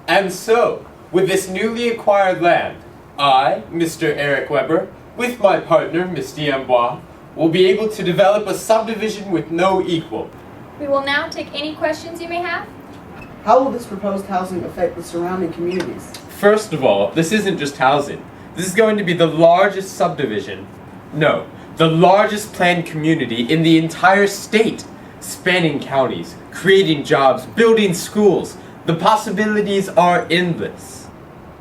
And so, with this newly acquired land, I, Mr. Eric Weber, with my partner, Miss D'Amboise, will be able to develop a subdivision with no equal. We will now take any questions you may have. How will this proposed housing affect the surrounding communities? First of all, this isn't just housing. This is going to be the largest subdivision. No, the largest planned community in the entire state, spanning counties, creating jobs, building schools. The possibilities are endless.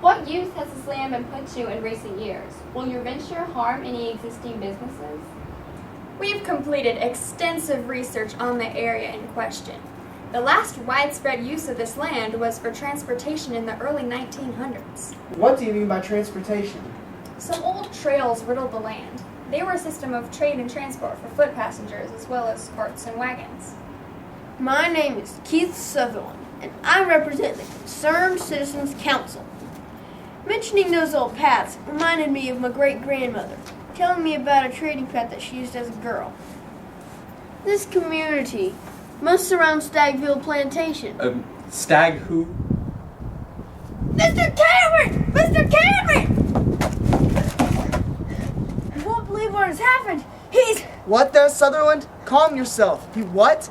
What use has this land been put to in recent years? Will your venture harm any existing businesses? We've completed extensive research on the area in question. The last widespread use of this land was for transportation in the early 1900s. What do you mean by transportation? Some old trails riddled the land. They were a system of trade and transport for foot passengers as well as carts and wagons. My name is Keith Sutherland, and I represent the Concerned Citizens Council. Mentioning those old paths reminded me of my great-grandmother, telling me about a trading path that she used as a girl. This community must surround Stagville Plantation. Stag who? Mr. Cameron! Mr. Cameron! You won't believe what has happened. He's... What there, Sutherland? Calm yourself. He what?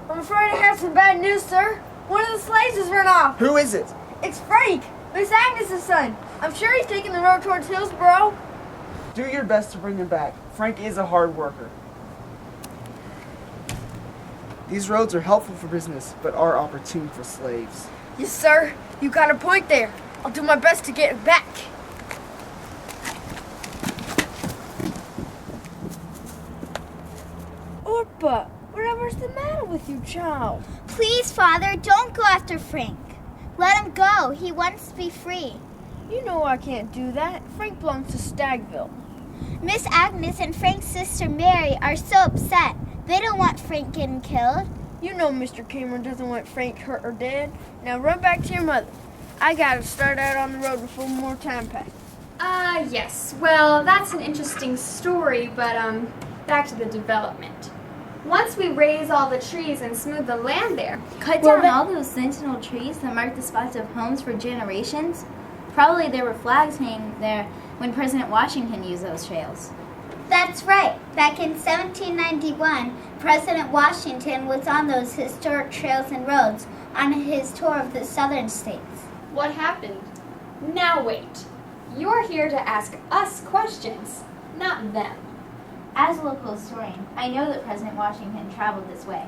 I'm afraid I have some bad news, sir. One of the slaves has run off. Who is it? It's Frank, Miss Agnes' son. I'm sure he's taking the road towards Hillsboro. Do your best to bring him back. Frank is a hard worker. These roads are helpful for business, but are opportune for slaves. Yes, sir. You got a point there. I'll do my best to get it back. Orpa, whatever's the matter with you, child? Please, Father, don't go after Frank. Let him go. He wants to be free. You know I can't do that. Frank belongs to Stagville. Miss Agnes and Frank's sister Mary are so upset. They don't want Frank getting killed. You know Mr. Cameron doesn't want Frank hurt or dead. Now run back to your mother. I gotta start out on the road before more time passes. Yes. Well, that's an interesting story, but, back to the development. Once we raise all the trees and smooth the land there... Cut down all those sentinel trees that mark the spots of homes for generations? Probably there were flags hanging there when President Washington used those trails. That's right. Back in 1791, President Washington was on those historic trails and roads on his tour of the southern states. What happened? Now wait. You're here to ask us questions, not them. As a local historian, I know that President Washington traveled this way.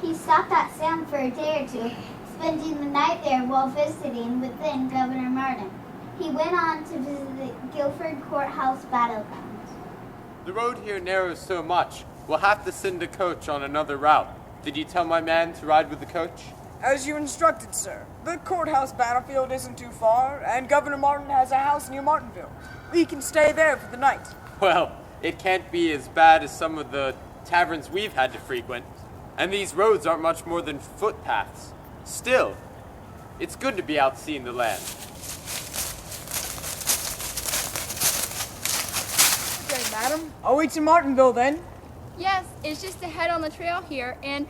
He stopped at Salem for a day or two, spending the night there while visiting with then Governor Martin. He went on to visit the Guilford Courthouse battleground. The road here narrows so much, we'll have to send a coach on another route. Did you tell my man to ride with the coach? As you instructed, sir. The courthouse battlefield isn't too far, and Governor Martin has a house near Martinville. We can stay there for the night. Well, it can't be as bad as some of the taverns we've had to frequent. And these roads aren't much more than footpaths. Still, it's good to be out seeing the land. Okay, madam. I'll wait in Martinville then. Yes, it's just ahead on the trail here, and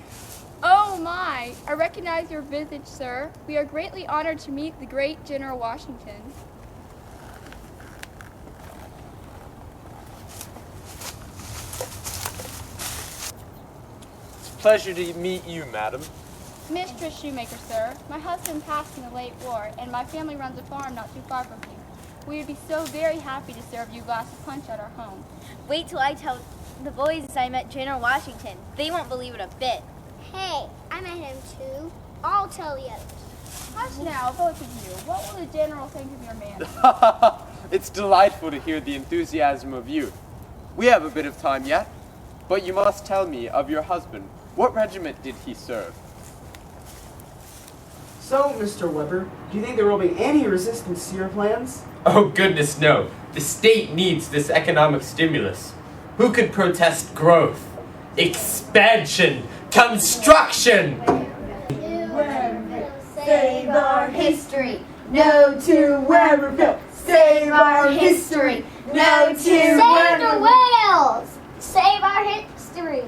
oh my! I recognize your visage, sir. We are greatly honored to meet the great General Washington. It's a pleasure to meet you, madam. Mistress Shoemaker, sir. My husband passed in the late war, and my family runs a farm not too far from here. We would be so very happy to serve you a glass of punch at our home. Wait till I tell the boys I met General Washington. They won't believe it a bit. Hey, I met him too. I'll tell the others. Hush now, both of you. What will the general think of your man? It's delightful to hear the enthusiasm of youth. We have a bit of time yet, but you must tell me of your husband. What regiment did he serve? So, Mr. Weber, do you think there will be any resistance to your plans? Oh goodness, no. The state needs this economic stimulus. Who could protest growth, expansion, construction? Save our history. No to Weberville. Save our history. No to Save the whales! Save our history.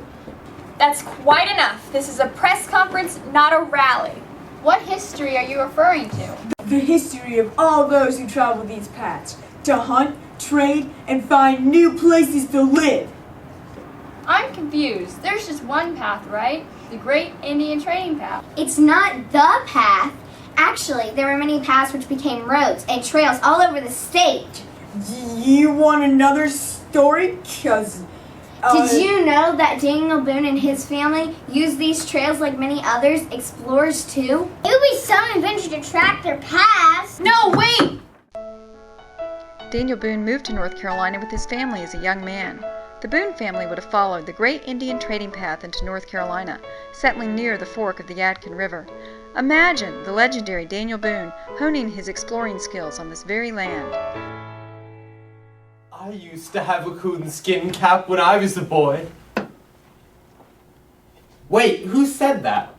That's quite enough. This is a press conference, not a rally. What history are you referring to? The history of all those who travel these paths to hunt, trade, and find new places to live. I'm confused. There's just one path, right? The Great Indian Trading Path. It's not the path. Actually, there were many paths which became roads and trails all over the state. You want another story? Did you know that Daniel Boone and his family used these trails like many others, explorers too? It would be some adventure to track their paths. No, wait! Daniel Boone moved to North Carolina with his family as a young man. The Boone family would have followed the Great Indian Trading Path into North Carolina, settling near the fork of the Yadkin River. Imagine the legendary Daniel Boone honing his exploring skills on this very land. I used to have a coonskin cap when I was a boy. Wait, who said that?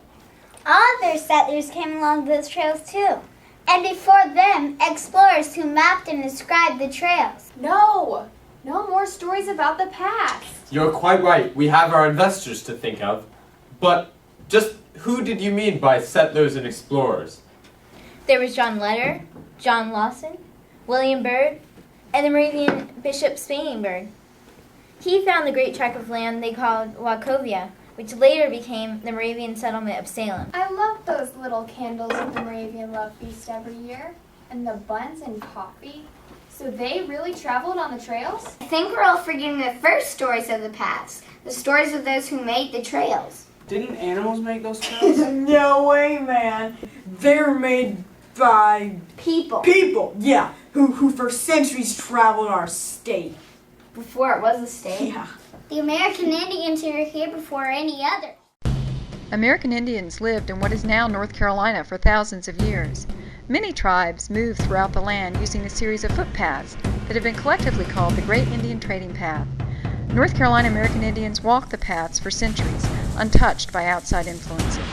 Other settlers came along those trails too. And before them, explorers who mapped and described the trails. No! No more stories about the past. You're quite right. We have our investors to think of. But just who did you mean by settlers and explorers? There was John Letter, John Lawson, William Byrd, and the Moravian Bishop Spangenberg. He found the great tract of land they called Wachovia, which later became the Moravian settlement of Salem. I love those little candles at the Moravian Love Feast every year. And the buns and coffee. So they really traveled on the trails? I think we're all forgetting the first stories of the paths. The stories of those who made the trails. Didn't animals make those trails? No way, man. They're made by People. people, yeah, who for centuries traveled our state. Before it was a state. Yeah. The American Indians who were here before any other. American Indians lived in what is now North Carolina for thousands of years. Many tribes moved throughout the land using a series of footpaths that have been collectively called the Great Indian Trading Path. North Carolina American Indians walked the paths for centuries, untouched by outside influences.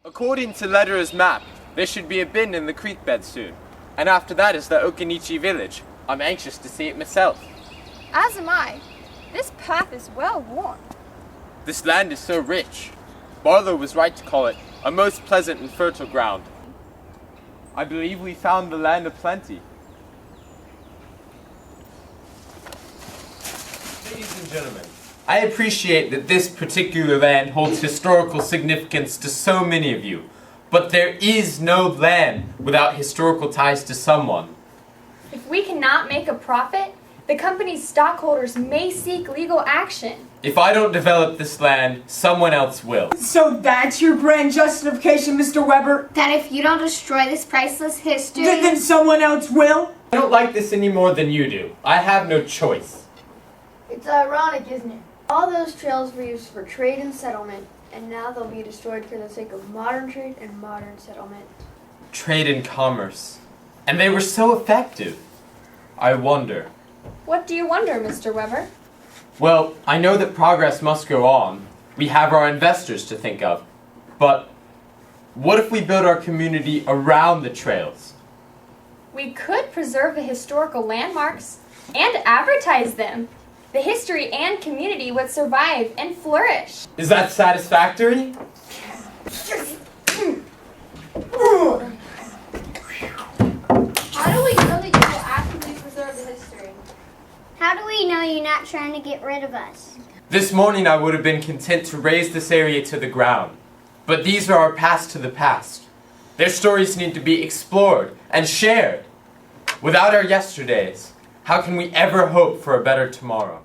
According to Lederer's map, there should be a bend in the creek bed soon. And after that is the Okanichi village. I'm anxious to see it myself. As am I. This path is well worn. This land is so rich. Barlow was right to call it a most pleasant and fertile ground. I believe we found the land of plenty. Ladies and gentlemen, I appreciate that this particular land holds historical significance to so many of you, but there is no land without historical ties to someone. If we cannot make a profit, the company's stockholders may seek legal action. If I don't develop this land, someone else will. So that's your grand justification, Mr. Weber? That if you don't destroy this priceless history... Then someone else will? I don't like this any more than you do. I have no choice. It's ironic, isn't it? All those trails were used for trade and settlement, and now they'll be destroyed for the sake of modern trade and modern settlement. Trade and commerce. And they were so effective. I wonder. What do you wonder, Mr. Weber? Well, I know that progress must go on. We have our investors to think of. But what if we build our community around the trails? We could preserve the historical landmarks and advertise them. The history and community would survive and flourish. Is that satisfactory? How do we know that you will actively preserve the history? How do we know you're not trying to get rid of us? This morning I would have been content to raise this area to the ground. But these are our past to the past. Their stories need to be explored and shared. Without our yesterdays, how can we ever hope for a better tomorrow?